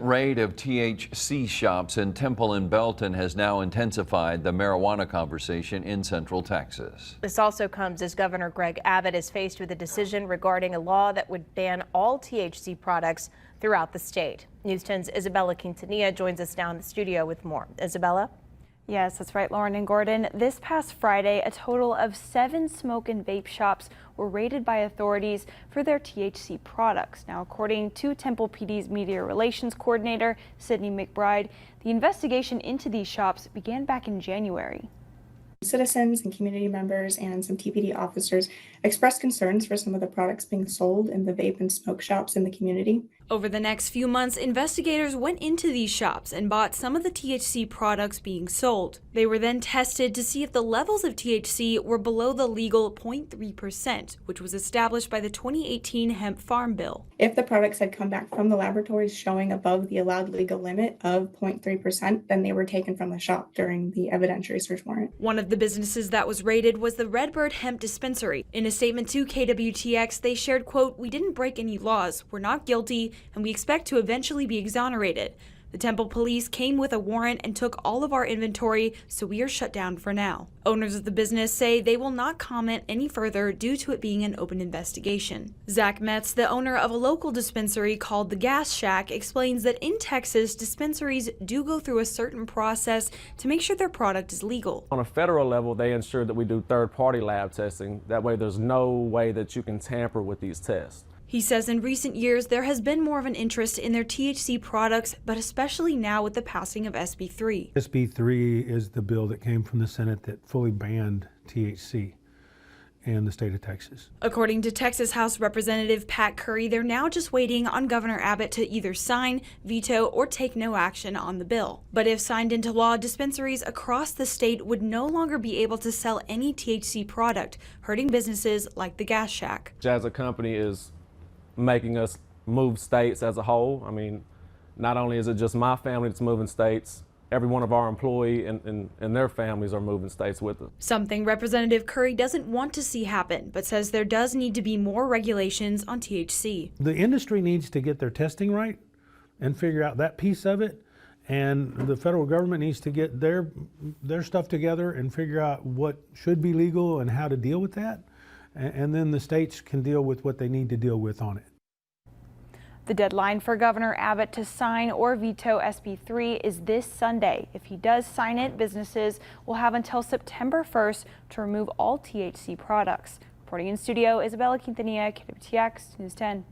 Raid of THC shops in Temple and Belton has now intensified the marijuana conversation in Central Texas. This also comes as Governor Greg Abbott is faced with a decision regarding a law that would ban all THC products throughout the state. News 10's Isabella Quintanilla joins us now in the studio with more. Isabella? Yes, that's right, Lauren and Gordon. This past Friday, a total of 7 smoke and vape shops were raided by authorities for their THC products. Now, according to Temple PD's Media Relations Coordinator, Sydney McBride, the investigation into these shops began back in January. Citizens and community members and some TPD officers expressed concerns for some of the products being sold in the vape and smoke shops in the community. Over the next few months, investigators went into these shops and bought some of the THC products being sold. They were then tested to see if the levels of THC were below the legal 0.3%, which was established by the 2018 Hemp Farm Bill. If the products had come back from the laboratories showing above the allowed legal limit of 0.3%, then they were taken from the shop during the evidentiary search warrant. One of the businesses that was raided was the Redbird Hemp Dispensary. In a statement to KWTX, they shared, quote, "We didn't break any laws, we're not guilty, and we expect to eventually be exonerated. The Temple police came with a warrant and took all of our inventory, so we are shut down for now." Owners of the business say they will not comment any further due to it being an open investigation. Zach Metz, the owner of a local dispensary called the Gas Shack, explains that in Texas, dispensaries do go through a certain process to make sure their product is legal. On a federal level, they ensure that we do third-party lab testing. That way there's no way that you can tamper with these tests. He says in recent years, there has been more of an interest in their THC products, but especially now with the passing of SB 3. SB 3 is the bill that came from the Senate that fully banned THC in the state of Texas. According to Texas House Representative Pat Curry, they're now just waiting on Governor Abbott to either sign, veto, or take no action on the bill. But if signed into law, dispensaries across the state would no longer be able to sell any THC product, hurting businesses like the Gas Shack. As a company is making us move states as a whole. I mean, not only is it just my family that's moving states, every one of our employees and their families are moving states with us. Something Representative Curry doesn't want to see happen, but says there does need to be more regulations on THC. The industry needs to get their testing right and figure out that piece of it, and the federal government needs to get their stuff together and figure out what should be legal and how to deal with that. And then the states can deal with what they need to deal with on it. The deadline for Governor Abbott to sign or veto SB 3 is this Sunday. If he does sign it, businesses will have until September 1st to remove all THC products. Reporting in studio, Isabella Quintanilla, KWTX News 10.